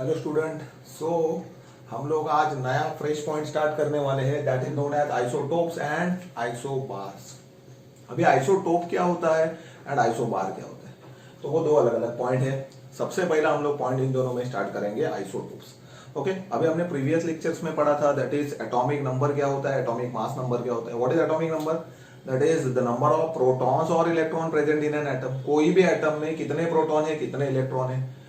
Hello student. सो हम लोग आज नया फ्रेश पॉइंट स्टार्ट करने वाले हैं, that is known as isotopes and isobars. अभी आइसोटोप क्या होता है एंड आइसोबार क्या होता है, तो वो दो अलग अलग पॉइंट है। सबसे पहला हम लोग पॉइंट इन दोनों में स्टार्ट करेंगे आइसोटोप्स। ओके, अभी हमने प्रीवियस लेक्चर्स में पढ़ा था, दैट इज एटॉमिक नंबर क्या होता है, एटॉमिक मास नंबर क्या होता है। What is atomic number? That is the number of protons और electron present in an atom. कोई भी एटम में कितने प्रोटॉन है कितने इलेक्ट्रॉन है,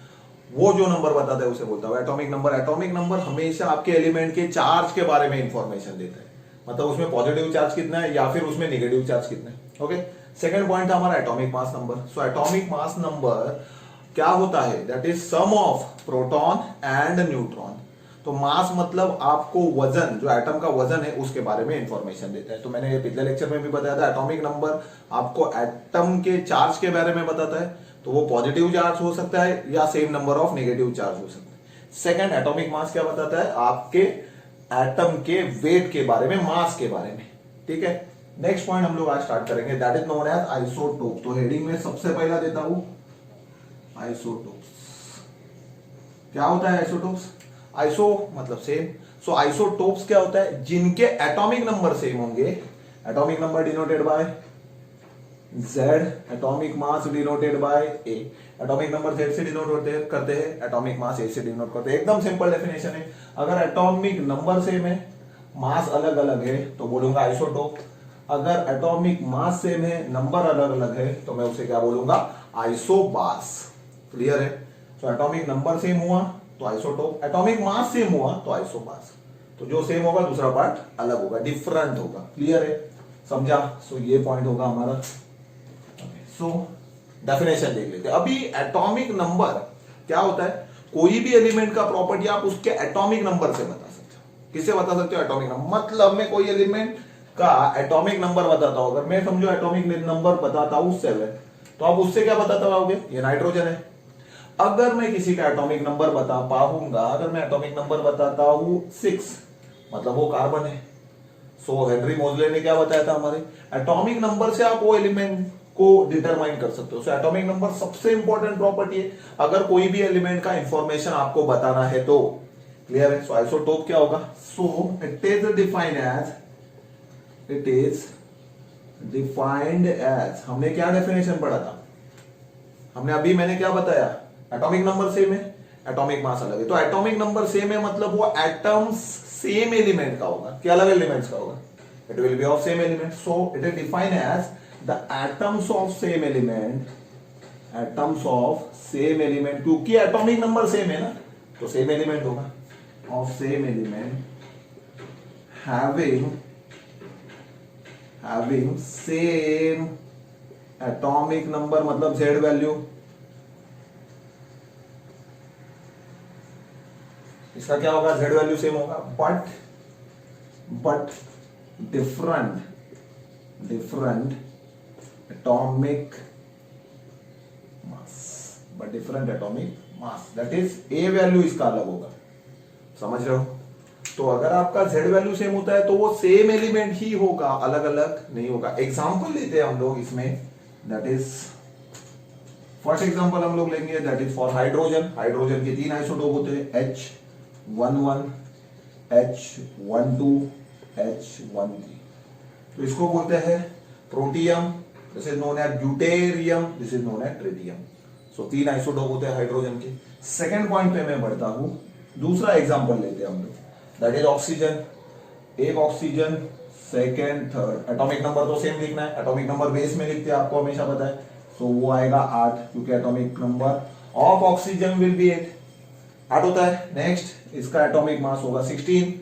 वो जो नंबर बताता है उसे बोलता है एटॉमिक नंबर। एटॉमिक नंबर हमेशा आपके एलिमेंट के चार्ज के बारे में इंफॉर्मेशन देता है, मतलब उसमें पॉजिटिव चार्ज कितना है या फिर उसमें नेगेटिव चार्ज कितना है। ओके, सेकंड पॉइंट था हमारा atomic mass number. So atomic mass number क्या होता है, that is sum of proton and neutron. तो मास मतलब आपको वजन, जो एटम का वजन है उसके बारे में इंफॉर्मेशन देता है। तो मैंने ये पिछले लेक्चर में भी बताया था, एटॉमिक नंबर आपको एटम के चार्ज के बारे में बताता है, तो वो पॉजिटिव चार्ज हो सकता है या same number of negative charge हो सकता है। सेकंड, एटॉमिक मास क्या बताता है, आपके एटम के वेट के बारे में, मास के बारे में। ठीक है, नेक्स्ट पॉइंट हम लोग आज स्टार्ट करेंगे, that is known as isotope. तो हेडिंग में सबसे पहला देता हूं आइसोटोप्स। क्या होता है आइसोटोप्स? आइसो मतलब सेम। सो आइसोटोप्स क्या होता है, जिनके एटॉमिक नंबर सेम होंगे। Atomic number denoted by Z, atomic mass denoted by A। Atomic number Z से डिनोट करते हैं, एटॉमिक मास A से डिनोट करते हैं। एकदम सिंपल डेफिनेशन है। अगर एटॉमिक नंबर सेम है, मास अलग अलग है, तो बोलूंगा आइसोटोप। अगर एटॉमिक मास सेम है, नंबर अलग अलग है, तो मैं उसे क्या बोलूंगा, आइसोबार्स। क्लियर है? तो एटॉमिक नंबर सेम हुआ तो आइसोटोप, एटॉमिक मास सेम हुआ तो आइसोबार्स। तो जो सेम होगा दूसरा पार्ट अलग होगा, डिफरेंट होगा। क्लियर है? समझा? सो ये पॉइंट होगा हमारा। सो डेफिनेशन देख लेते हैं। अभी एटॉमिक नंबर क्या होता है, कोई भी एलिमेंट का प्रॉपर्टी आप उसके एटॉमिक नंबर से बता सकते हो। किससे बता सकते हो? Atomic number. मतलब मैं कोई एलिमेंट का एटॉमिक नंबर बताता हूं, अगर मैं समझो एटॉमिक नंबर बताता हूं 7, तो आप उससे क्या बताते पाओगे, ये नाइट्रोजन है। अगर मैं किसी का एटॉमिक नंबर बता पाऊंगा, अगर मैं एटॉमिक नंबर बताता हूं 6, मतलब वो कार्बन है। सो हेनरी मोजले ने क्या बताया था, हमारे एटॉमिक नंबर से आप वो एलिमेंट को डिटरमाइन कर सकते हो। सो एटॉमिक नंबर सबसे इंपॉर्टेंट प्रॉपर्टी है अगर कोई भी एलिमेंट का इंफॉर्मेशन आपको बताना है तो। क्लियर है? सो आइसोटोप क्या होगा, so it is defined as, हमने क्या डेफिनेशन पढ़ा था, मैंने क्या बताया, एटॉमिक नंबर सेम है, एटॉमिक मास अलग है। तो एटॉमिक नंबर सेम है मतलब वो एटम्स सेम एलिमेंट का होगा, क्या अलग एलिमेंट्स का होगा, it will be of same element. So it is defined as the atoms of same element, क्योंकि एटॉमिक नंबर सेम है ना, तो सेम एलिमेंट होगा, of same element having same atomic number, मतलब Z वैल्यू। इसका क्या होगा, Z वैल्यू सेम होगा, but different atomic mass, that is A value इसका अलग होगा। समझ रहे हो? तो अगर आपका Z वैल्यू सेम होता है तो वो सेम एलिमेंट ही होगा, अलग अलग नहीं होगा। एग्जांपल लेते हैं हम लोग इसमें, दैट इज फर्स्ट एग्जांपल हम लोग लेंगे, that is for hydrogen. Hydrogen के 3 आइसोटोप होते हैं, H11, H12, H13। तो इसको बोलते हैं protium, this is known as deuterium, this is known as tritium. So 3 isotope होते हैं हाइड्रोजन के। सेकंड पॉइंट पे मैं बढ़ता हूं, दूसरा एग्जांपल लेते हैं हम लोग, दैट इज ऑक्सीजन। एक oxygen, second, third, atomic number तो सेम लिखना है, एटॉमिक नंबर बेस में लिखते हैं, आपको हमेशा पता है। सो वो आएगा 8, क्योंकि atomic number of oxygen will be 8 होता है। नेक्स्ट, इसका एटॉमिक मास होगा 16,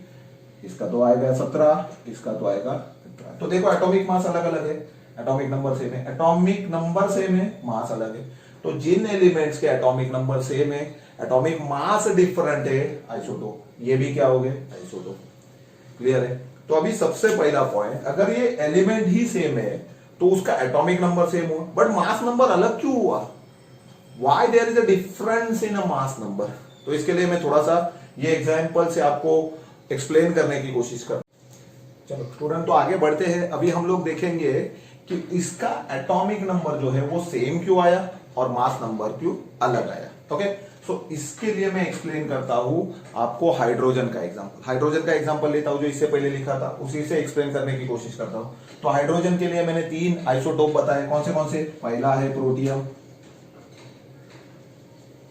इसका तो आएगा 17, इसका तो आएगा 17। तो देखो एटॉमिक मास अलग अलग है, एटॉमिक नंबर सेम है, एटॉमिक नंबर सेम है, मास अलग है। तो जिन एलिमेंट्स के एटॉमिक नंबर सेम है, एटॉमिक मास डिफरेंट है, आइसोटोप। ये भी क्या हो गए, आइसोटोप। क्लियर है? तो अभी सबसे पहला पॉइंट, अगर ये एलिमेंट ही सेम है तो उसका एटॉमिक नंबर सेम हुआ, बट मास नंबर अलग क्यों हुआ? Why there is a difference in a mass number? तो इसके लिए मैं थोड़ा सा ये एग्जांपल से आपको एक्सप्लेन करने की कोशिश कर। चलो स्टूडेंट, तो आगे बढ़ते हैं। अभी हम लोग देखेंगे कि इसका एटॉमिक नंबर जो है वो सेम क्यों आया और मास नंबर क्यों अलग आया। ओके, सो इसके लिए मैं एक्सप्लेन करता हूं आपको हाइड्रोजन का एग्जांपल। हाइड्रोजन का एग्जांपल लेता हूं जो इससे पहले लिखा था, उसी से एक्सप्लेन करने की कोशिश करता हूं। तो हाइड्रोजन के लिए मैंने 3 आइसोटोप बताए, कौन से? पहला है प्रोटियम,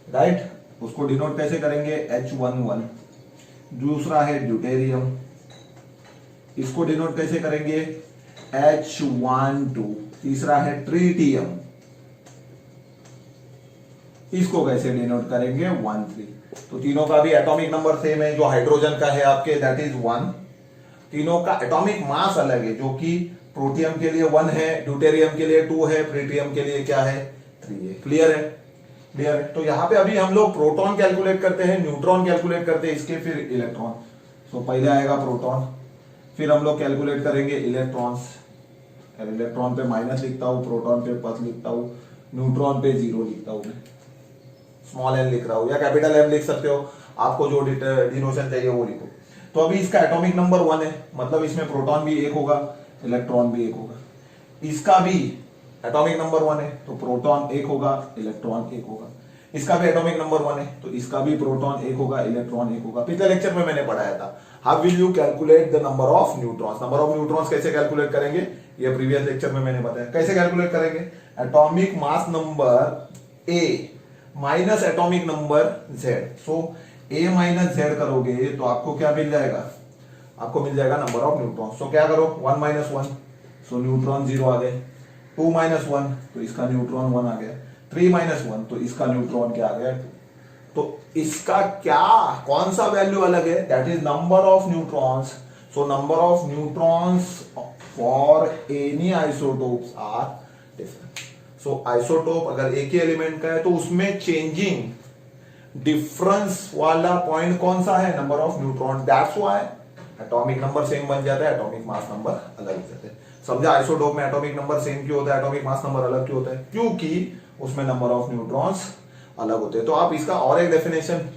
राइट, उसको डिनोट कैसे करेंगे? H11। दूसरा है ड्यूटेरियम, इसको डिनोट कैसे करेंगे? H12। तीसरा है ट्रीटियम, इसको कैसे डिनोट करेंगे? 13। तो तीनों का भी एटॉमिक नंबर सेम है। जो हाइड्रोजन का है आपके दैट इज 1। तीनों का एटॉमिक मास अलग है, जो कि प्रोटियम के लिए 1 है, ड्यूटेरियम के लिए 2 है, ट्रीटियम के लिए क्या है? 3 है। क्लियर है? क्लियर है। तो यहां पे अभी हम लोग प्रोटॉन कैलकुलेट करते हैं, न्यूट्रॉन कैलकुलेट करते हैं इसके, फिर इलेक्ट्रॉन। तो पहले आएगा प्रोटॉन, फिर हम लोग कैलकुलेट करेंगे इलेक्ट्रॉन्स। इलेक्ट्रॉन पे माइनस लिखता हूं, प्रोटॉन पे प्लस लिखता हूं, न्यूट्रॉन पे 0 लिखता हूं। मैं स्मॉल एन लिख रहा हूं या कैपिटल एम लिख सकते हो, आपको जो डिनोशन चाहिए वो लिखो। तो अभी इसका एटॉमिक नंबर 1 है, मतलब इसमें प्रोटॉन भी 1 होगा, इलेक्ट्रॉन भी 1 होगा। इसका भी एटॉमिक नंबर 1 है, तो प्रोटॉन 1 होगा, इलेक्ट्रॉन 1 होगा। इसका भी एटॉमिक नंबर 1 है, तो इसका भी प्रोटॉन 1 होगा, इलेक्ट्रॉन 1 होगा। पिछले लेक्चर में मैंने पढ़ाया था how will you calculate the number of neutrons. Number of neutrons कैसे कैलकुलेट करेंगे, ये प्रीवियस लेक्चर में मैंने बताया। कैसे कैलकुलेट करेंगे? Atomic mass number A minus atomic number Z. So A minus Z करोगे तो आपको क्या मिल जाएगा? आपको मिल जाएगा नंबर ऑफ न्यूट्रॉन्स। सो क्या करो? 1 माइनस 1, सो न्यूट्रॉन 0 आ गए। 2 माइनस 1, तो इसका न्यूट्रॉन 1 आ गया। 3 माइनस 1, तो इसका न्यूट्रॉन क्या आ गया? 2। तो इसका क्या, कौन सा वैल्यू अलग है? That is number of neutrons. So number of neutrons for any isotopes are different. So isotope अगर एक ही एलिमेंट का है तो उसमें चेंजिंग डिफरेंस वाला पॉइंट कौन सा है? Number of neutron. That's why atomic number same बन जाता है, एटॉमिक मास नंबर अलग हो जाता है। समझा? आइसोटोप में एटॉमिक नंबर सेम क्यों होता है, एटॉमिक मास नंबर अलग क्यों होता है? क्योंकि उसमें नंबर ऑफ न्यूट्रॉन्स अलग होते हैं। तो आप इसका और एक डेफिनेशन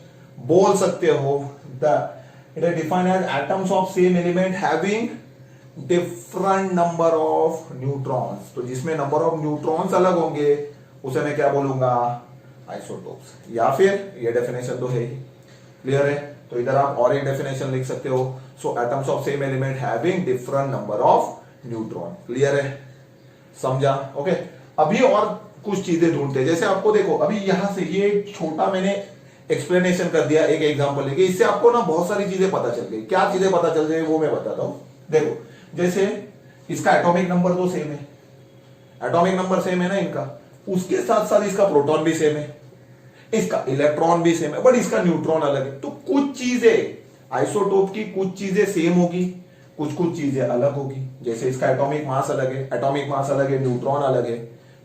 बोल सकते हो, it is defined as atoms of same element having different number of neutrons. तो जिसमें नंबर ऑफ न्यूट्रॉन्स अलग होंगे उसे मैं क्या बोलूंगा? आइसोटोप्स। या फिर ये डेफिनेशन तो है ही। क्लियर है? तो इधर आप और एक डेफिनेशन लिख सकते हो। So atoms of same element having different number of neutron. Clear है? समझा? ओके। अभी और कुछ चीजें ढूंढते हैं। जैसे आपको देखो अभी यहां से ये छोटा मैंने एक्सप्लेनेशन कर दिया एक एग्जांपल लेके, इससे आपको ना बहुत सारी चीजें पता चल गई। क्या चीजें पता चल गई वो मैं बताता हूं। देखो जैसे इसका एटॉमिक नंबर तो सेम है, एटॉमिक नंबर सेम है ना इनका, उसके साथ साथ इसका प्रोटॉन भी सेम है, इसका इलेक्ट्रॉन भी सेम है, बट इसका न्यूट्रॉन अलग है। तो कुछ चीजें आइसोटोप की कुछ चीजें सेम होगी, कुछ कुछ चीजें अलग होगी। जैसे इसका एटॉमिक मास अलग है, एटॉमिक मास अलग है, न्यूट्रॉन अलग है,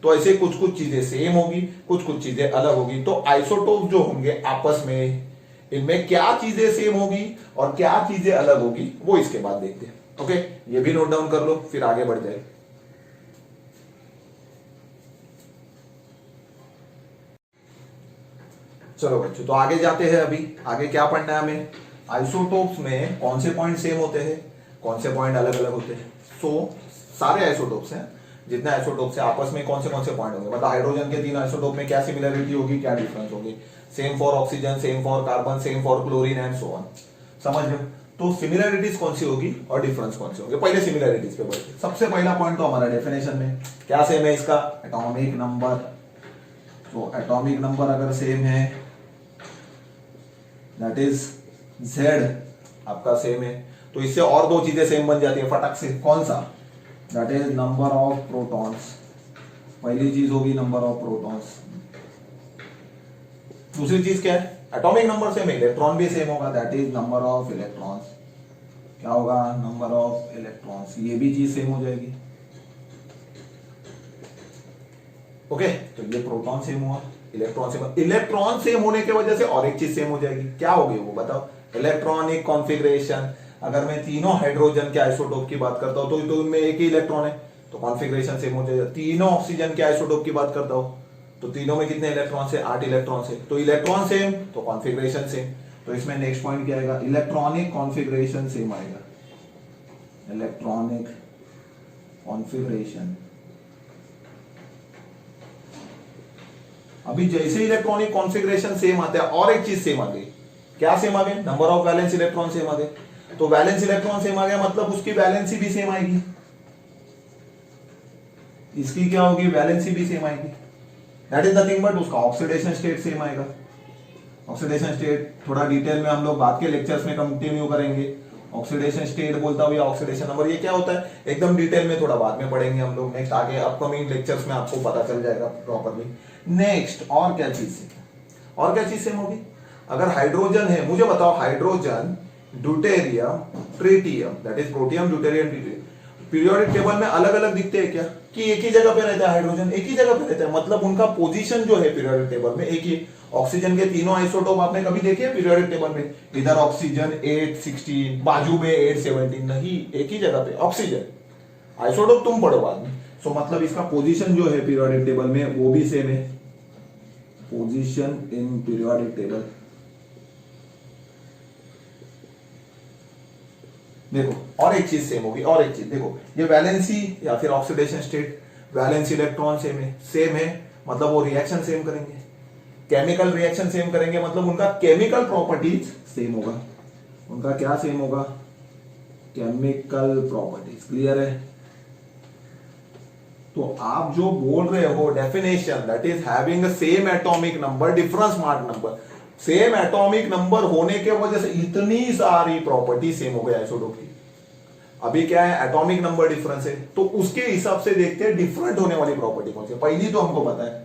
तो ऐसे कुछ कुछ चीजें सेम होगी, कुछ कुछ चीजें अलग होगी। तो आइसोटोप जो होंगे आपस में, इनमें क्या चीजें सेम होगी और क्या चीजें अलग होगी वो इसके बाद देखते हैं। ओके, ये भी नोट डाउन कर लो, फिर आगे बढ़ जाए। चलो बच्चों, तो आगे जाते हैं। अभी आगे क्या पढ़ना है हमें? आइसोटोप्स में कौन से पॉइंट सेम होते हैं, कौन से पॉइंट अलग अलग होते हैं। सो सारे आइसोटोप्स हैं, जितने आइसोटोप्स हैं आपस में कौन से पॉइंट होंगे। मतलब हाइड्रोजन के 3 आइसोटोप में क्या सिमिलरिटी होगी, क्या डिफरेंस होगी। Same for oxygen, same for carbon, same for chlorine and so on. समझ लो? तो सिमिलरिटीज कौन सी होगी और डिफरेंस कौन से होंगे। पहले सिमिलरिटीज पे बढ़ते। सबसे पहला पॉइंट तो हमारा डेफिनेशन में क्या सेम है इसका? Atomic number. तो एटॉमिक नंबर अगर सेम है दैट इज Z आपका सेम है, तो इससे और दो चीजें सेम बन जाती है फटक से। कौन सा? That is number of protons. पहली चीज होगी नंबर ऑफ प्रोटॉन्स। दूसरी चीज क्या है? एटॉमिक नंबर सेम है, इलेक्ट्रॉन भी सेम होगा, that is number of electrons. क्या होगा? Number of electrons. ये भी चीज सेम हो जाएगी। ओके, तो ये प्रोटॉन सेम हुआ, इलेक्ट्रॉन सेम। इलेक्ट्रॉन सेम होने की वजह से और एक चीज सेम हो जाएगी। क्या होगी वो बताओ? Electronic configuration. अगर मैं तीनों हाइड्रोजन के आइसोटोप की बात करता हूं तो इनमें एक ही इलेक्ट्रॉन है, तो कॉन्फ़िगरेशन सेम हो जाएगा। तीनों ऑक्सीजन के आइसोटोप की बात करता हूं तो तीनों में कितने इलेक्ट्रॉन से? 8 इलेक्ट्रॉन से। तो इलेक्ट्रॉन सेम तो कॉन्फ़िगरेशन सेम। तो इसमें नेक्स्ट पॉइंट क्या आएगा? इलेक्ट्रॉनिक कॉन्फ़िगरेशन सेम आएगा। इलेक्ट्रॉनिक कॉन्फ़िगरेशन अभी जैसे इलेक्ट्रॉनिक कॉन्फ़िगरेशन सेम आता है और एक चीज सेम आ गई, क्या सेम आ गई, number of valence electron same आ गए। तो वैलेंस इलेक्ट्रॉन सेम आ गया मतलब उसकी वैलेंसी भी सेम आएगी, इसकी क्या होगी, वैलेंसी भी सेम आएगी। That is the thing, but उसका ऑक्सीडेशन स्टेट सेम आएगा। ऑक्सीडेशन स्टेट थोड़ा डिटेल में हम लोग बाद के लेक्चर्स में कंटिन्यू करेंगे। ऑक्सीडेशन स्टेट बोलता हुआ ऑक्सीडेशन नंबर ये क्या होता है एकदम डिटेल में थोड़ा बाद में पढ़ेंगे हम लोग, नेक्स्ट आगे अपकमिंग लेक्चर्स में आपको पता चल जाएगा प्रॉपरली। नेक्स्ट और क्या चीज सेम, और क्या चीज सेम होगी, अगर हाइड्रोजन है, मुझे बताओ hydrogen, deuterium, tritium, that is protium, deuterium, tritium, periodic table में अलग अलग दिखते हैं क्या, कि एक ही जगह पे रहता है हाइड्रोजन, एक ही जगह पे रहता है, मतलब उनका पोजीशन जो है पीरियोडिक टेबल में एक ही। ऑक्सीजन के तीनों आइसोटोप आपने कभी देखे पीरियोडिक टेबल में, इधर ऑक्सीजन 816, बाजू में 817, नहीं, एक ही जगह पे ऑक्सीजन। आइसोटोप तुम पढ़ो बाद में। सो मतलब इसका पोजीशन जो है पीरियोडिक टेबल में वो भी सेम है, पोजीशन इन पीरियोडिक टेबल। देखो और एक चीज सेम होगी, और एक चीज देखो, ये वैलेंसी या फिर oxidation state, valence electron same है मतलब वो रिएक्शन सेम करेंगे, केमिकल रिएक्शन सेम करेंगे मतलब उनका केमिकल प्रॉपर्टीज सेम होगा। उनका क्या सेम होगा, केमिकल प्रॉपर्टीज। क्लियर है? तो आप जो बोल रहे हो definition, that is having same atomic number, difference mark number, same atomic number होने के वजह से इतनी सारी प्रॉपर्टी सेम हो गई आइसोटोप की। अभी क्या है, एटॉमिक नंबर डिफरेंस है, तो उसके हिसाब से देखते हैं डिफरेंट होने वाली प्रॉपर्टी कौन सी। पहली तो हमको पता है,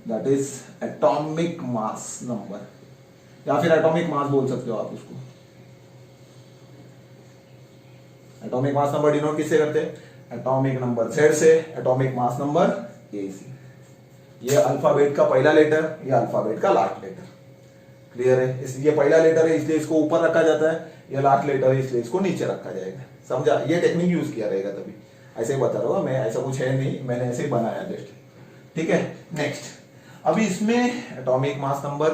that is atomic mass number, या फिर एटॉमिक मास बोल सकते हो आप उसको। एटॉमिक मास नंबर डिनोट किससे करते हैं, एटॉमिक नंबर Z से, एटॉमिक मास नंबर A से। ये अल्फाबेट का पहला लेटर, ये अल्फाबेट का लास्ट लेटर। क्लियर है? ये पहला लेटर है इसलिए इसको ऊपर रखा जाता है, ये लास्ट लेटर है इसलिए इसको नीचे रखा जाएगा। समझा? ये टेक्निक यूज किया रहेगा तभी। ऐसे ही बता रहा हूँ मैं, ऐसा कुछ है नहीं, मैंने ऐसे ही बनाया जस्ट। ठीक है, नेक्स्ट। अभी इसमें एटॉमिक मास नंबर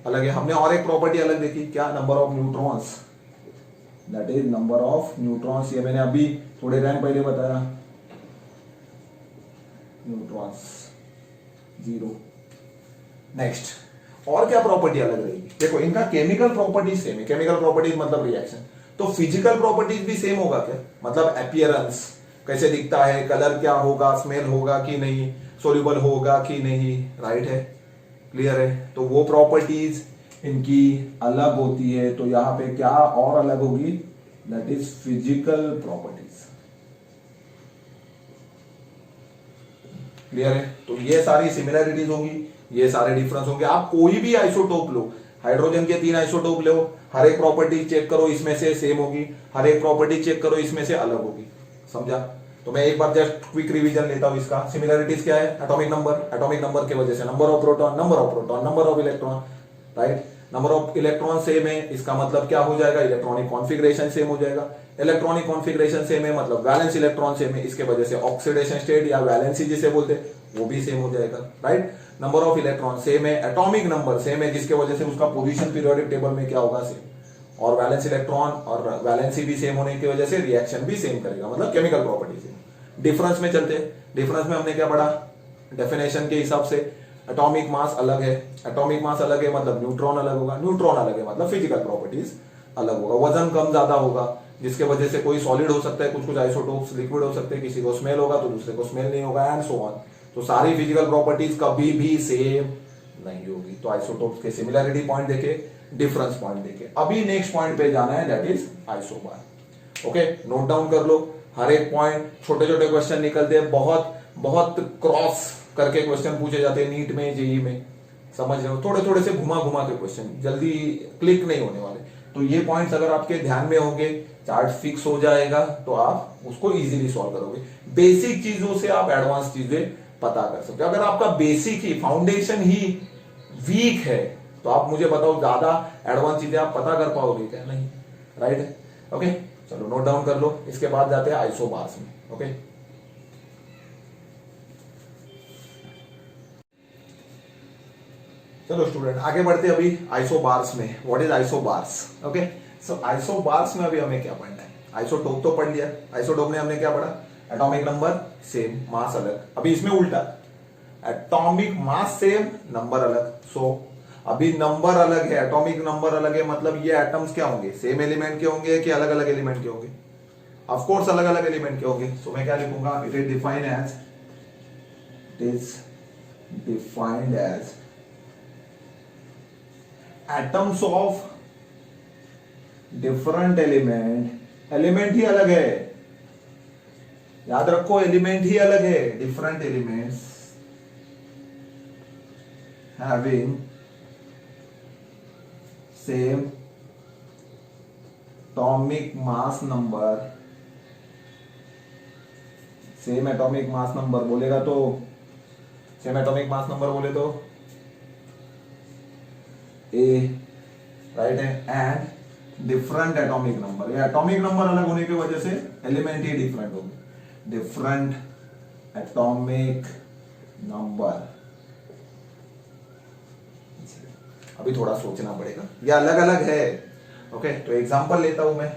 अलग है, हमने और एक प्रॉपर्टी अलग देखी, क्या, number of neutrons, that is number of neutrons. ये मैंने अभी थोड़े टाइम पहले बताया, न्यूट्रॉन्स 0। नेक्स्ट, और क्या प्रॉपर्टी अलग रहेगी, देखो इनका केमिकल प्रॉपर्टीज सेम है, केमिकल प्रॉपर्टीज मतलब रिएक्शन, तो फिजिकल प्रॉपर्टीज भी सेम होगा क्या, मतलब अपीयरेंस कैसे दिखता है, कलर क्या होगा, स्मेल होगा कि नहीं, सोल्यूबल होगा कि नहीं, राइट है? क्लियर है? तो वो प्रॉपर्टीज इनकी अलग होती है, तो यहां पे क्या और अलग होगी, that is physical properties. Clear है? तो ये सारी सिमिलरिटीज होंगी, ये सारे डिफरेंस होंगे। आप कोई भी आइसोटोप लो, हाइड्रोजन के 3 आइसोटोप लो, हर एक प्रॉपर्टी चेक करो, इसमें से सेम होगी, हर एक प्रॉपर्टी चेक करो, इसमें से अलग होगी। समझा? तो मैं एक बार जस्ट क्विक रिवीजन लेता हूं इसका। सिमिलरिटीज क्या है, एटॉमिक नंबर, एटॉमिक नंबर की वजह से number of proton, number of proton, number of electron, right? Number of electron same है, इसका मतलब क्या हो जाएगा, इलेक्ट्रॉनिक कॉन्फ़िगरेशन सेम हो जाएगा। इलेक्ट्रॉनिक कॉन्फ़िगरेशन सेम है मतलब वैलेंस इलेक्ट्रॉन सेम है, इसके वजह से ऑक्सीडेशन स्टेट या वैलेंसी जिसे बोलते हैं वो भी सेम हो जाएगा, right? Number of electron same है, एटॉमिक नंबर सेम है, जिसके वजह से उसका पोजीशन पीरियोडिक टेबल में क्या होगा, सेम। और वैलेंस इलेक्ट्रॉन और वैलेंसी भी सेम होने की वजह से रिएक्शन भी सेम करेगा, मतलब केमिकल प्रॉपर्टी सेम। डिफरेंस में चलते हैं, डिफरेंस में हमने क्या पढ़ा, डेफिनेशन के हिसाब से एटॉमिक मास अलग है, एटॉमिक मास अलग है मतलब न्यूट्रॉन अलग होगा, न्यूट्रॉन अलग है मतलब फिजिकल प्रॉपर्टीज अलग होगा, वजन कम ज्यादा होगा, जिसके वजह से कोई सॉलिड हो सकता है, कुछ कुछ आइसोटोप्स लिक्विड हो सकते हैं, किसी को स्मेल होगा तो दूसरे को स्मेल नहीं होगा, एंड सो ऑन। तो सारी फिजिकल प्रॉपर्टीज कभी भी सेम नहीं होगी। तो आइसोटोप्स के सिमिलरिटी पॉइंट देखे, डिफरेंस पॉइंट देखे। अभी नेक्स्ट पॉइंट पे जाना है, that is isobar. Okay, note down कर लो हर एक पॉइंट। छोटे छोटे क्वेश्चन निकलते हैं, बहुत बहुत क्रॉस करके क्वेश्चन पूछे जाते हैं नीट में, जेई में, समझ रहे हो? थोड़े थोड़े से घुमा घुमा के क्वेश्चन, जल्दी क्लिक नहीं होने वाले। तो ये पॉइंट्स अगर आपके ध्यान में होंगे, चार्ट फिक्स हो जाएगा, तो आप उसको इजीली सॉल्व करोगे। बेसिक चीजों से आप एडवांस चीजें पता कर सकते हो। अगर आपका बेसिक ही, फाउंडेशन ही वीक है, तो आप मुझे बताओ ज्यादा एडवांस चीजें आप पता कर पाओगे क्या? नहीं, राइट है? ओके, चलो नोट डाउन कर लो। इसके बाद जाते हैं आइसोबार्स में। ओके, चलो स्टूडेंट आगे बढ़ते हैं अभी आइसोबार्स में। What is isobars? Okay, so isobars में अभी हमें क्या पढ़ना है? आइसोटोप तो पढ़ लिया, आइसोटोप में हमने क्या पढ़ा, एटॉमिक नंबर सेम, मास अलग। अभी इसमें उल्टा, एटॉमिक मास सेम, नंबर अलग। सो अभी नंबर अलग है, एटॉमिक नंबर अलग है, मतलब ये एटम्स क्या होंगे, सेम एलिमेंट के होंगे कि अलग अलग एलिमेंट के होंगे? ऑफ कोर्स अलग अलग एलिमेंट के होंगे। सो मैं क्या लिखूंगा, it is defined as atoms of different element, element ही अलग है, याद रखो एलिमेंट ही अलग है, different elements having same atomic mass number, same atomic mass number बोलेगा तो, सेम एटॉमिक मास नंबर बोले तो ए, राइट है, एंड डिफरेंट एटॉमिक नंबर, ये एटॉमिक नंबर अलग होने की वजह से एलिमेंट ही डिफरेंट होंगे, डिफरेंट एटॉमिक नंबर। अभी थोड़ा सोचना पड़ेगा, ये अलग अलग है। ओके, तो एग्जांपल लेता हूं मैं।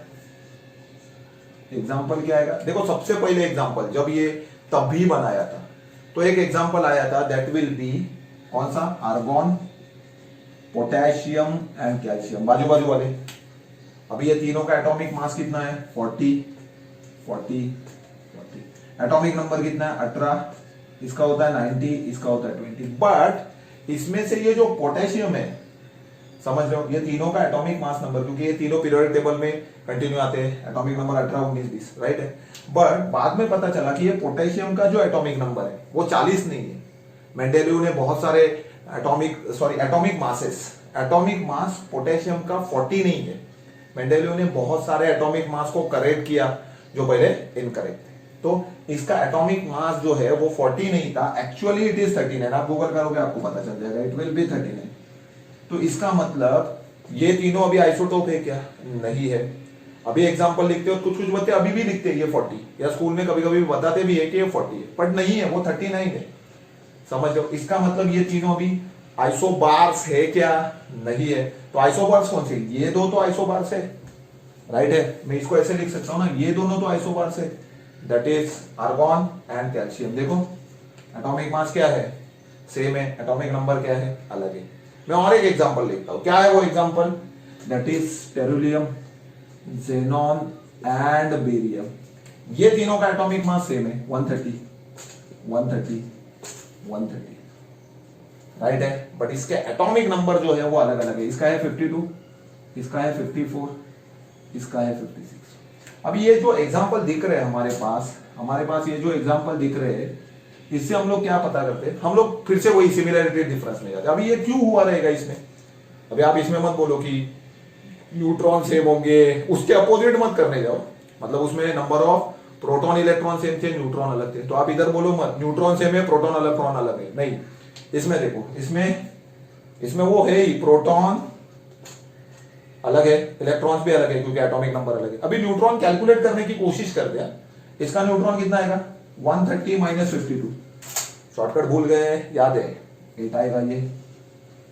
एग्जांपल क्या आएगा, देखो सबसे पहले एग्जांपल जब ये तभी बनाया था तो एक एग्जांपल आया था, दैट विल बी कौन सा, आर्गॉन, पोटेशियम एंड कैल्शियम, बाजू बाजू वाले। अभी ये तीनों का एटॉमिक मास कितना है, 40 40 40, एटॉमिक नंबर कितना है 18, इसका होता है 90, इसका होता है 20। बट इसमें से ये जो पोटेशियम है, समझ रहे हो, ये तीनों का एटॉमिक मास नंबर, क्योंकि ये तीनों पीरियोडिक टेबल में कंटिन्यू आते हैं, एटॉमिक नंबर 18 19 20, राइट है। बट बाद में पता चला कि ये पोटेशियम का जो एटॉमिक नंबर है वो 40 नहीं है। मेंडेलीव ने बहुत सारे atomic masses, atomic mass potassium का 40 नहीं है। मेंडेलीव ने बहुत सारे एटॉमिक मास को करेक्ट किया जो पहले इनकरेक्ट थे, तो इसका एटॉमिक मास जो है वो 40 नहीं था, एक्चुअली इट इज 39। आप गूगल करोगे आपको पता चल जाएगा, इट विल बी 39। तो इसका मतलब ये तीनों अभी आइसोटोप है क्या, नहीं है। अभी एग्जांपल लिखते हो, कुछ कुछ बच्चे अभी भी लिखते हैं ये 40, या स्कूल में कभी कभी बताते भी है कि ये 40 है, बट नहीं है, वो 39 है। समझ लो, इसका मतलब ये तीनों अभी आइसोबार्स है क्या, नहीं है। तो आइसोबार्स कौन से, ये दो तो आइसोबार्स है, राइट है। मैं इसको ऐसे लिख सकता हूं ना, ये दोनों तो आइसोबार्स है, that is argon and calcium. देखो एटॉमिक मास क्या है, सेम है, एटॉमिक नंबर क्या है, अलग है। मैं और एक एग्जांपल लिखता हूं, क्या है वो example, that is tellurium, xenon and barium. ये तीनों का एटॉमिक मास सेम है, 130 130 130, राइट है। बट इसके एटॉमिक नंबर जो है वो अलग अलग है, इसका है 52, इसका है 54, इसका है 56। अब ये जो एग्जांपल दिख रहे हैं हमारे पास ये जो एग्जांपल दिख रहे हैं, इससे हम लोग क्या पता करते हैं, हम लोग फिर से वही सिमिलरिटी डिफरेंस में जाते हैं। अभी ये क्यों हुआ रहेगा इसमें, अभी आप इसमें मत बोलो कि न्यूट्रॉन सेम होंगे, उसके अपोजिट मत करने जाओ। मतलब उसमें number of proton electron same थे, न्यूट्रॉन अलग थे, तो आप इधर बोलो मत न्यूट्रॉन सेम है प्रोटॉन इलेक्ट्रॉन अलग है, नहीं। इसमें देखो, इसमें वो है ही, प्रोटॉन अलग है, इलेक्ट्रॉन्स भी अलग है, क्योंकि एटॉमिक नंबर अलग है। अभी न्यूट्रॉन कैलकुलेट करने की कोशिश कर दिया, इसका न्यूट्रॉन कितना आएगा, 130 माइनस 52, शॉर्टकट भूल गए, याद है 8 आएगा, ये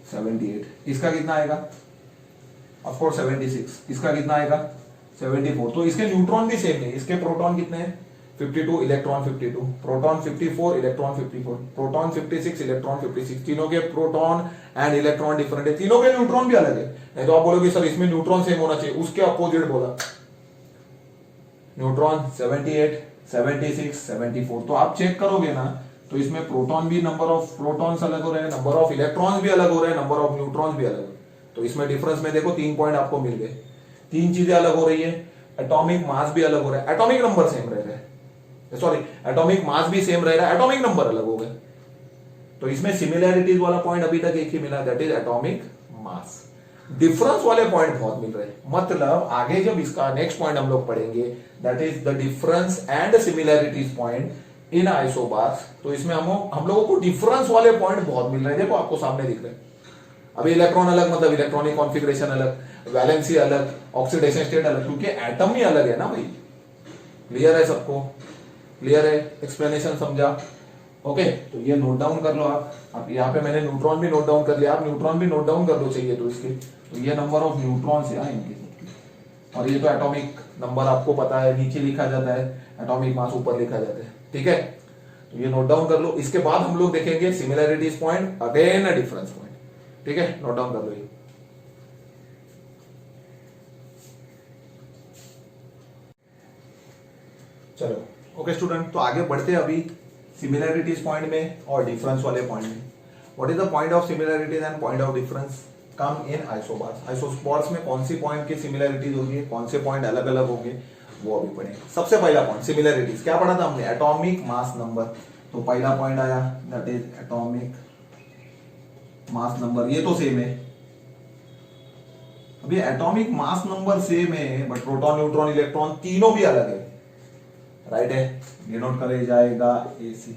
78। इसका कितना आएगा, ऑफ कोर्स 76। इसका कितना आएगा, 74। तो इसके न्यूट्रॉन भी सेम नहीं, इसके प्रोटॉन कितने हैं, 52, electron 52, proton 54, electron 54, proton 56, electron 56। तीनों के प्रोटॉन एंड इलेक्ट्रॉन डिफरेंट है, तीनों के न्यूट्रॉन भी अलग है। नहीं तो आप बोलोगे सर इसमें न्यूट्रॉन सेम होना चाहिए, उसके अपोजिट बोला, न्यूट्रॉन 78, 76, 74। तो आप चेक करोगे ना, तो इसमें प्रोटॉन भी, नंबर ऑफ प्रोटॉन्स अलग हो रहे हैं, नंबर ऑफ इलेक्ट्रॉन्स भी अलग हो रहे हैं, नंबर ऑफ न्यूट्रॉन्स भी अलग हो रहे हैं। तो इसमें डिफरेंस में देखो 3 पॉइंट आपको मिल गए, 3 चीजें अलग हो रही है, एटॉमिक मास भी अलग हो रहा है, एटॉमिक नंबर सेम रह रहा है, सॉरी एटॉमिक मास भी सेम रह रहा है, एटॉमिक नंबर अलग हो गए। तो इसमें सिमिलैरिटीज वाला पॉइंट अभी तक एक ही मिला, that is atomic mass. Difference वाले पॉइंट बहुत मिल रहे हैं, मतलब आगे जब इसका नेक्स्ट पॉइंट हम लोग पढ़ेंगे, that is the difference and similarities point in isobars. तो इसमें हम लोगों को डिफरेंस वाले पॉइंट बहुत मिल रहे हैं, देखो आपको सामने दिख रहे हैं। अभी इलेक्ट्रॉन अलग, मतलब इलेक्ट्रॉनिक कॉन्फ़िगरेशन अलग, वैलेंसी अलग, ऑक्सीडेशन स्टेट अलग, क्योंकि एटम ही अलग है ना भाई। क्लियर है सबको, क्लियर है, एक्सप्लेनेशन समझा, ओके। तो ये नोट डाउन कर लो आप यहाँ पे मैंने न्यूट्रॉन भी नोट डाउन कर लिया, आप न्यूट्रॉन भी नोट डाउन कर लो चाहिए तो इसके। तो ये नंबर ऑफ न्यूट्रॉन्स है इनके सबके, और ये तो एटॉमिक नंबर आपको पता है, नीचे लिखा जाता है, एटॉमिक मास ऊपर लिखा जाता है, ठीक है। ये नोट डाउन कर लो। इसके बाद हम लोग देखेंगे similarities point, again difference point. ठीक है, नोट डाउन कर लो ये। चलो ओके स्टूडेंट, तो आगे बढ़ते हैं अभी सिमिलैरिटीज पॉइंट में और डिफरेंस वाले पॉइंट में। What is the point of similarities and point of difference come in isobars. Isobars में कौन सी पॉइंट की सिमिलैरिटीज होगी, कौन से पॉइंट अलग अलग होंगे, वो अभी पढ़ेंगे। सबसे पहला पॉइंट सिमिलैरिटीज, क्या पढ़ा था हमने, एटॉमिक मास नंबर। तो पहला पॉइंट आया that is atomic mass number, ये तो सेम है। अभी एटॉमिक मास नंबर सेम है बट प्रोटॉन न्यूट्रॉन इलेक्ट्रॉन तीनों भी अलग है, राइट है, डिनोट करे जाएगा AC।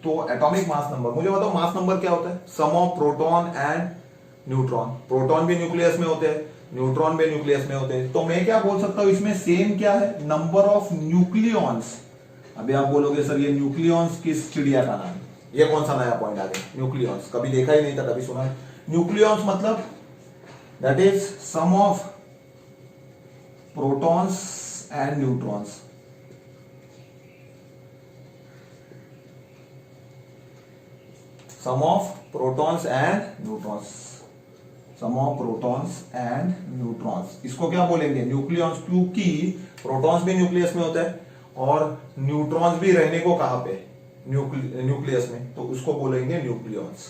तो एटॉमिक मास नंबर, मुझे बताओ मास नंबर क्या होता है, sum of proton and neutron. Proton भी न्यूक्लियस में होते हैं, न्यूट्रॉन भी न्यूक्लियस में होते हैं। तो मैं क्या बोल सकता हूं इसमें सेम क्या है, नंबर ऑफ न्यूक्लियॉन्स। अभी आप बोलोगे सर ये न्यूक्लियॉन्स किस चिड़िया का नाम है, ये कौन सा नया पॉइंट आ गया, न्यूक्लियॉन्स कभी देखा ही नहीं था, कभी सुना। न्यूक्लियॉन्स मतलब that is sum of protons and neutrons. Sum of protons and neutrons, sum of protons and neutrons, इसको क्या बोलेंगे, न्यूक्लियॉन्स। क्योंकि प्रोटॉन्स भी न्यूक्लियस में होता है और न्यूट्रॉन्स भी रहने को कहां पे, न्यूक्लियस में, तो उसको बोलेंगे न्यूक्लियॉन्स।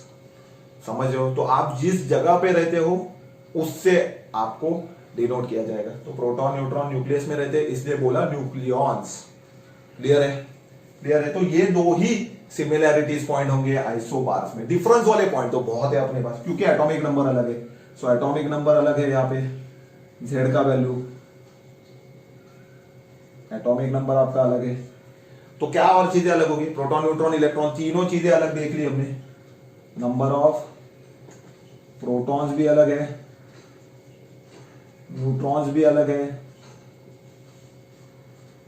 समझ रहे हो, तो आप जिस जगह पे रहते हो उससे आपको डिनोट किया जाएगा। तो प्रोटॉन न्यूट्रॉन न्यूक्लियस में रहते हैं, इसलिए बोला न्यूक्लियॉन्स। क्लियर है, क्लियर है। तो ये दो ही सिमिलैरिटीज पॉइंट होंगे आइसोबार्स में। डिफरेंस वाले पॉइंट तो बहुत है अपने पास, क्योंकि एटॉमिक नंबर अलग है। सो एटॉमिक नंबर अलग है, यहाँ पे Z का वैल्यू, एटॉमिक नंबर आपका अलग है। तो क्या और चीजें अलग होगी, प्रोटॉन न्यूट्रॉन इलेक्ट्रॉन तीनों चीजें अलग देख ली हमने। नंबर ऑफ प्रोटॉन्स भी अलग है, न्यूट्रॉन्स भी अलग है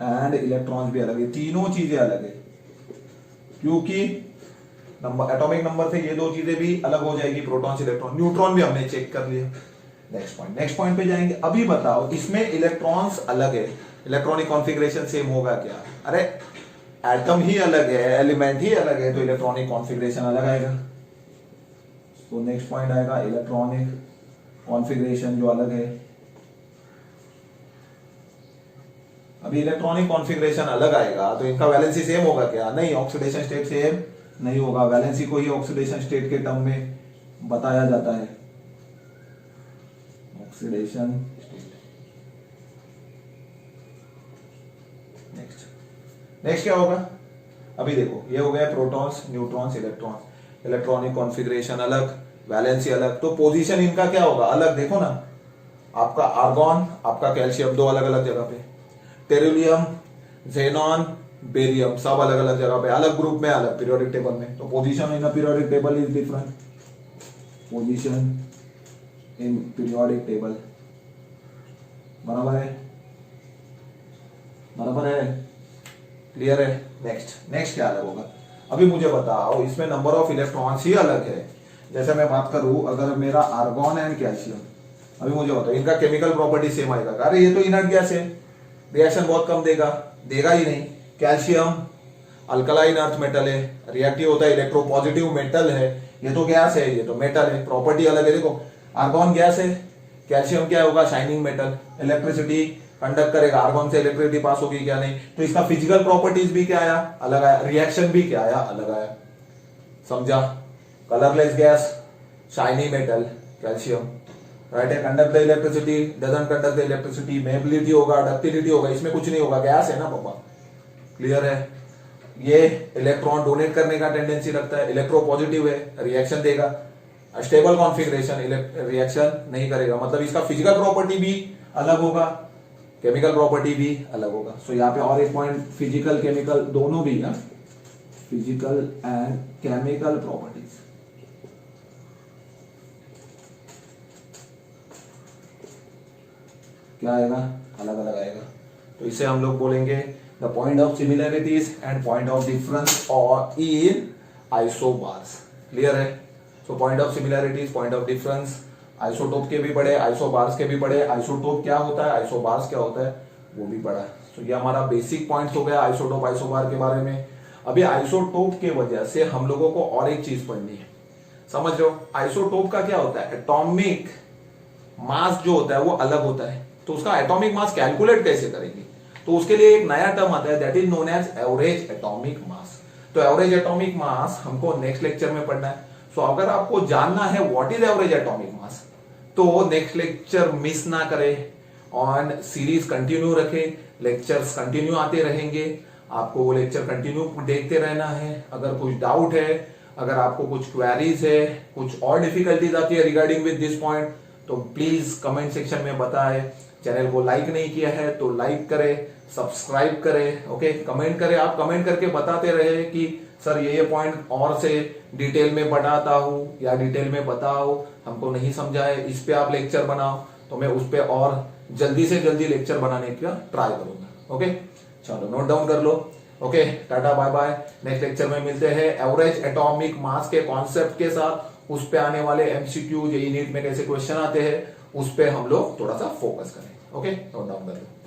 एंड इलेक्ट्रॉन्स भी अलग है, तीनों चीजें अलग है। क्योंकि नंबर एटॉमिक नंबर से ये दो चीजें भी अलग हो जाएगी, प्रोटॉन इलेक्ट्रॉन। न्यूट्रॉन भी हमने चेक कर लिया। नेक्स्ट पॉइंट पे जाएंगे। अभी बताओ इसमें इलेक्ट्रॉन्स अलग है, इलेक्ट्रॉनिक कॉन्फ़िगरेशन सेम होगा क्या, अरे एटम ही अलग है, एलिमेंट ही अलग है, तो इलेक्ट्रॉनिक कॉन्फ़िगरेशन अलग आएगा। तो नेक्स्ट पॉइंट आएगा इलेक्ट्रॉनिक कॉन्फ़िगरेशन जो अलग है। अभी इलेक्ट्रॉनिक कॉन्फ़िगरेशन अलग आएगा तो इनका वैलेंसी सेम होगा क्या, नहीं, ऑक्सीडेशन स्टेट सेम नहीं होगा। वैलेंसी को ही ऑक्सीडेशन स्टेट के टर्म में बताया जाता है, ऑक्सीडेशन स्टेट। नेक्स्ट क्या होगा, अभी देखो ये हो गया protons neutrons electrons, electronic configuration अलग, वैलेंसी अलग, तो पोजीशन इनका क्या होगा अलग। देखो ना, आपका आर्गॉन, आपका कैल्शियम, दो अलग अलग जगह पे, टेरिलियम, ज़ेनॉन, बेरियम, सब अलग अलग जगह पे, अलग ग्रुप में, अलग पीरियोडिक टेबल में। तो position in periodic table is different, position in periodic table, बराबर है, बराबर है, क्लियर है। नेक्स्ट क्या अलग होगा, अभी मुझे बताओ इसमें नंबर ऑफ इलेक्ट्रॉन्स ही अलग है। जैसे मैं बात करूं, अगर मेरा आर्गॉन एंड कैल्शियम, अभी मुझे बताओ इनका केमिकल प्रॉपर्टी सेम आएगा, अरे ये तो इनर्ट गैस है, रिएक्शन बहुत कम देगा ही नहीं। कैल्शियम अल्कलाइन अर्थ मेटल है, रिएक्टिव होता है, इलेक्ट्रोपॉजिटिव मेटल है, ये तो गैस है, ये तो मेटल है, प्रॉपर्टी अलग है। देखो आर्गॉन गैस है, कैल्शियम क्या होगा, शाइनिंग मेटल, इलेक्ट्रिसिटी कंडक्ट करेगा, आर्गॉन से इलेक्ट्रिसिटी पास होगी क्या, नहीं, तो इसका फिजिकल प्रॉपर्टीज भी क्या आया, अलग आया, रिएक्शन भी क्या आया, अलग आया। समझा, colourless gas, shiny metal, calcium, right है, conduct the electricity, doesn't conduct the electricity, malleability होगा, डक्टिलिटी होगा, इसमें कुछ नहीं होगा, गैस है ना पापा, क्लियर है। ये इलेक्ट्रॉन डोनेट करने का टेंडेंसी रखता है, इलेक्ट्रोपॉजिटिव है, रिएक्शन देगा, स्टेबल कॉन्फ़िगरेशन, रिएक्शन नहीं करेगा, मतलब इसका फिजिकल प्रॉपर्टी भी अलग होगा, केमिकल प्रॉपर्टी भी अलग होगा। सो यहाँ पे और एक पॉइंट, फिजिकल केमिकल दोनों भी है, फिजिकल एंड केमिकल प्रॉपर्टीज। क्या आएगा, अलग अलग आएगा। तो इसे हम लोग बोलेंगे the point of similarities and point of difference और इन आइसोबार्स। क्लियर है। So point of similarities, point of difference, isotope के भी पढ़े, आइसोबार्स के भी पढ़े, आइसोटोप क्या होता है, आइसोबार्स क्या होता है वो भी पढ़ा। तो ये हमारा बेसिक पॉइंट्स हो गया आइसोटोप आइसोबार के बारे में। अभी आइसोटोप के वजह से हम लोगों को और एक चीज पढ़नी है, समझ रहे हो? आइसोटोप का क्या होता है, एटॉमिक मास जो होता है वो अलग होता है, तो उसका एटॉमिक मास कैलकुलेट कैसे करेंगे, तो उसके लिए एक नया टर्म आता है, that is known as average atomic mass. तो एवरेज एटॉमिक मास हमको नेक्स्ट लेक्चर में पढ़ना है। सो अगर आपको जानना है what is average atomic mass, तो नेक्स्ट लेक्चर मिस ना करें, ऑन सीरीज कंटिन्यू रखें, लेक्चर्स कंटिन्यू आते रहेंगे, आपको वो लेक्चर कंटिन्यू देखते रहना है। अगर कुछ डाउट है, अगर आपको कुछ क्वेरीज है, कुछ और डिफिकल्टीज आती है रिगार्डिंग विद दिस पॉइंट, तो प्लीज कमेंट सेक्शन में बताएं। चैनल को लाइक नहीं किया है तो लाइक करें, सब्सक्राइब करें, ओके, कमेंट करें। आप कमेंट करके बताते रहे कि सर ये पॉइंट और से डिटेल में बताता हूं या डिटेल में बताओ, हमको नहीं समझा है, इस पे आप लेक्चर बनाओ, तो मैं उस पे और जल्दी से जल्दी लेक्चर बनाने का ट्राई करूंगा। ओके, चलो नोट डाउन कर लो। Okay, tata bye bye. Next lecture में मिलते हैं एवरेज एटॉमिक मास के कॉन्सेप्ट के साथ, उस पे आने वाले एमसीक्यू, जेईई नीट में कैसे क्वेश्चन आते हैं, उस पे हम लोग थोड़ा सा फोकस करें। ओके, नोट डाउन कर लो।